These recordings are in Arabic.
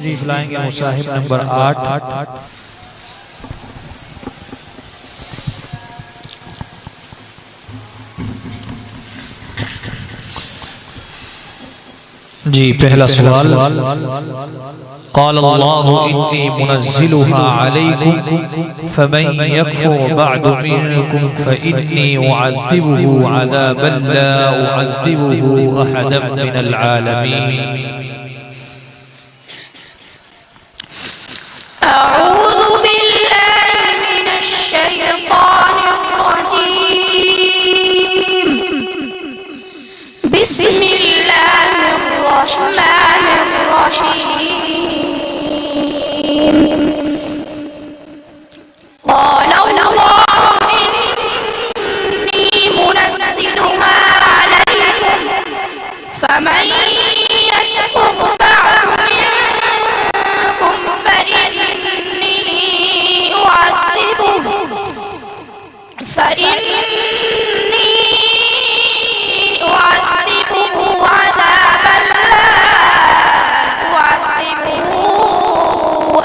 तशरीफ लाएंगे मुसाहिब नंबर 8। जी पहला सवाल, क़ाल अल्लाहु इन्नी मुनज़्ज़िलुहा अलैकुम फ़मन यकफ़ुर बअद मिनकुम फ़इन्नी उअज़्ज़िबुहु अज़ाबन ला उअज़्ज़िबुहु अहदन मिनल आलमीन। अऊज़ु बिल्लाहि मिनश शैतानिर रजीम। बिस्मिल्लाहिर रहमानिर रहीम। क़ाल अल्लाहु इन्नी मुनज़्ज़िलुहा अलैकुम फ़मन यकफ़ुर बअद मिनकुम फ़इन्नी उअज़्ज़िबुहु عذابا لا أعذبه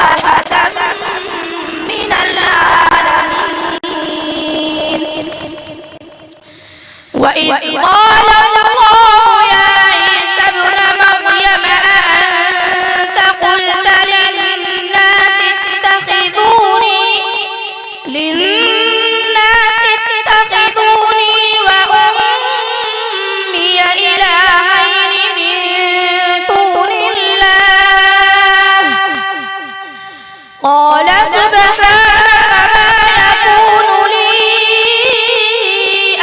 أحدا من العالمين. وإذ قال الله يا عيسى ابن مريم أأنت قلت للناس اتخذوني وأمي إلهين من دون الله. قال سبحانك ما يكون لي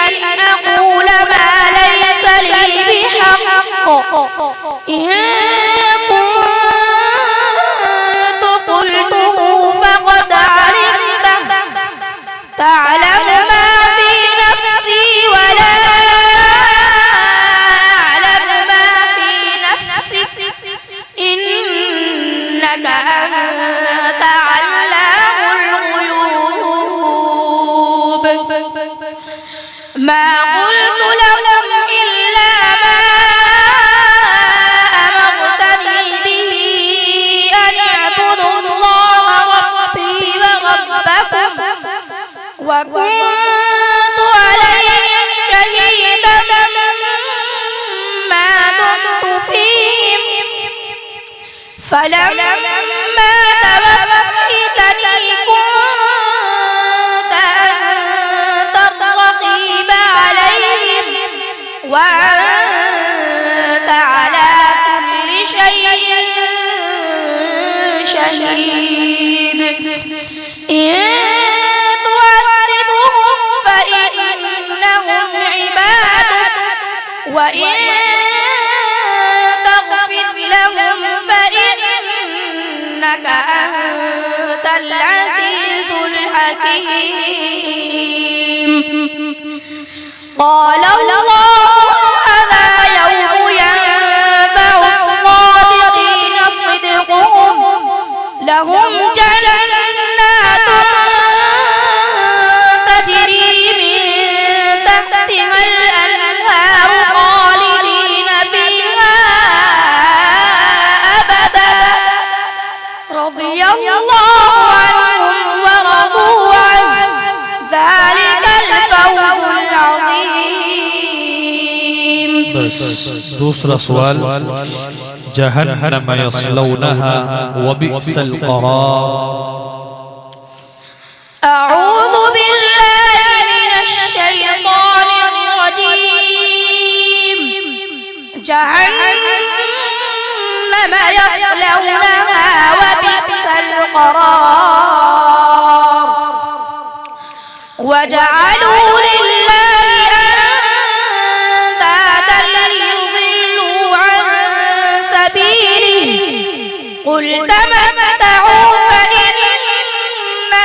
أن أقول ما ليس لي بحق. إن كنت قلته فقد علمته. تعلم ما في نفسي ولا أعلم ما في نفسك إنك أنت علام الغيوب. ما قلت لهم إلا ما أمرتني به أن اعبدوا الله ربي وربكم وكنت عليهم شهيدا ما دمت فيهم. فلما توفيتني كنت أنت الرقيب عليهم وأنت على كل شيء شهيد. إن تعذبهم فإنهم عبادك وإن تغفر لهم فإنك أنت العزيز الحكيم. قال الله هذا يوم ينفع الصادقين صدقهم لهم جنات تجري من تحتها الأنهار خالدين فيها أبدا رضي الله عنهم ورضوا عنه ذلك الفوز العظيم. दूसरा सवाल, जहन्नम यस्लौनहा वबिअसल क़रार। أعوذ بالله من الشيطان الرجيم. جهنم يصلونها وبئس القرار. وجعلوا لله أندادا ليضلوا عن سبيله. قل تمتعوا فإن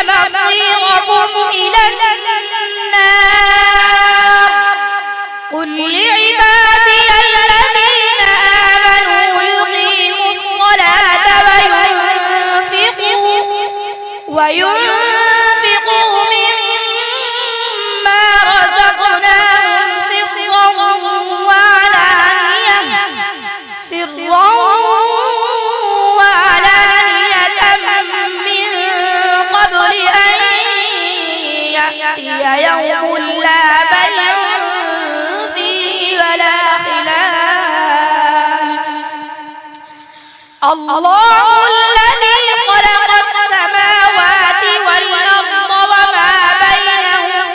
مصيركم إلى النار. قل لعبادي الذين آمنوا يقيموا الصلاة وينفقوا مما رزقناهم سرا وعلانية الله الذي خلق السماوات والأرض وما بينهم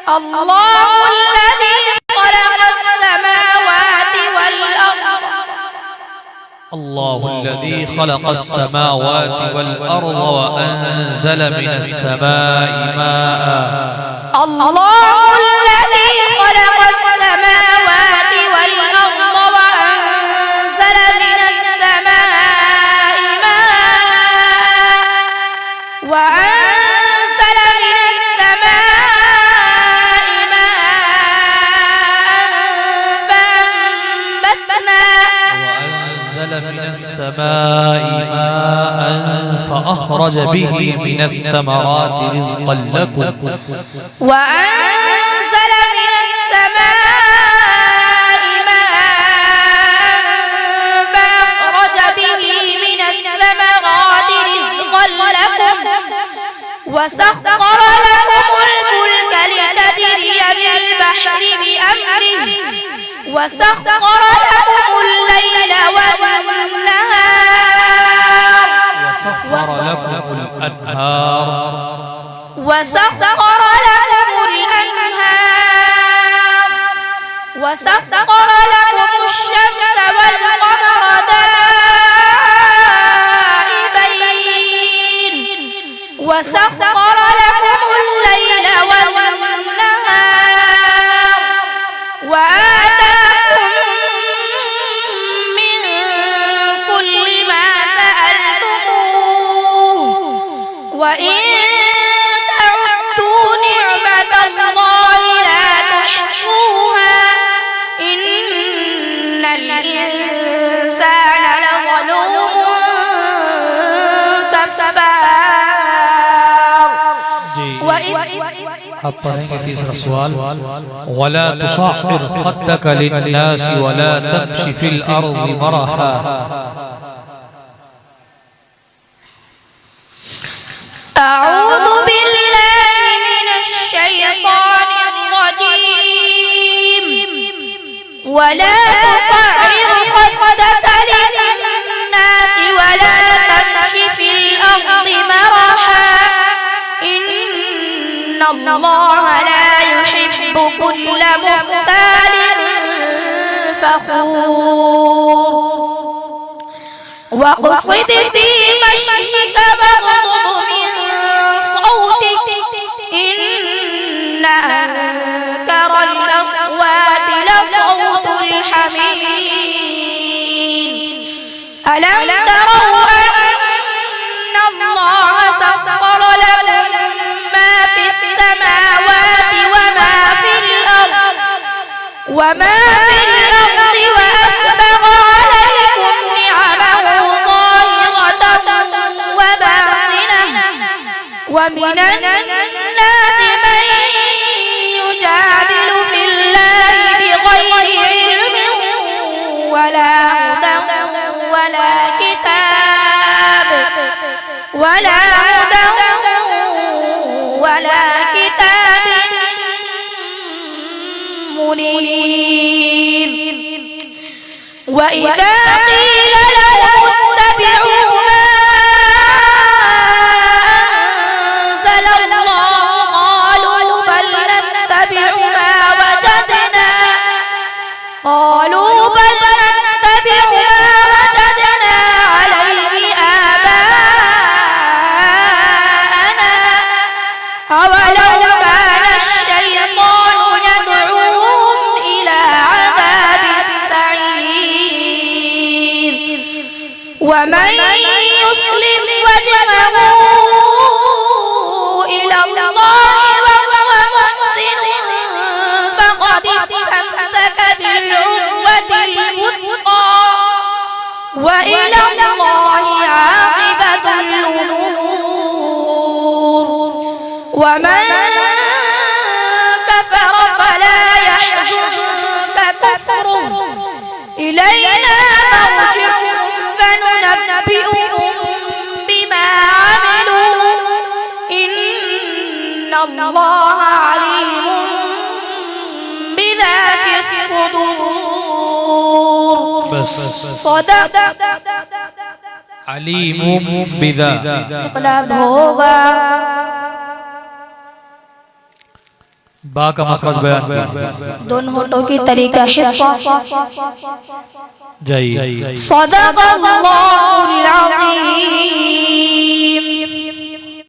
الله الذي خلق السماوات والأرض الله الذي خلق السماوات والأرض وأنزل من السماء ماء الله الذي خلق السماوات والأرض وأنزل من السماء ماء فأخرج به من الثمرات رزقا لكم وأنزل من السماء ماء فأخرج به من الثمرات رزقا لكم وسخر لكم الفلك لتجري بالبحر بأمره وسخر لكم الليل والنهار وسخر لكم الأنهار وسخر لكم الشمس والقمر دائبين وسخر لكم الليل والنهار وآتاكم من كل ما سألتموه وإن تعدوا نعمة الله لا تحصوها إن الإنسان لظلوم كفار. आप पढ़ेंगे तीसरा सवाल वला तुसाहिर खद्दक लिन्नास वला तमशी फिल अर्ज़ि मरहा أعوذ بالله من الشيطان الرجيم ولا تصعر خدك للناس ولا تمش في الأرض مرحا إن الله لا يحب كل مختال فخور واقصد في مشيك واغضض من صوتك إن أنكر الأصوات لصوت الحمير ألم تروا أن الله سخر لكم ما في السماوات وما في الأرض وأسبغ عليكم نعمه ظاهرة وباطنة ومن الناس من يجادل في الله بغير علم ولا هدى ولا كتاب منير وإذا قيل لهم اتبعوا ما أنزل الله قالوا بل نتبع ما وجدنا عليه آباءنا أولو كان الشيطان يدعوهم إلى عذاب السعير ومن يسلم وجهه إلى الله وهو محسن فقد استمسك بالعروة الوثقى وإلى الله عاقبة الأمور ومن كفر فلا يحزنك كفره إلينا مرجعهم فننبئهم بما عملوا إن الله عليم بذات الصدور بس صدق अलीमुम बिदा इक़लाब होगा। बा का मखरज बयान कीजिए। दोनों होठों की तरीका हिस्सा। जाइए। सदक़ल्लाहुल अज़ीम।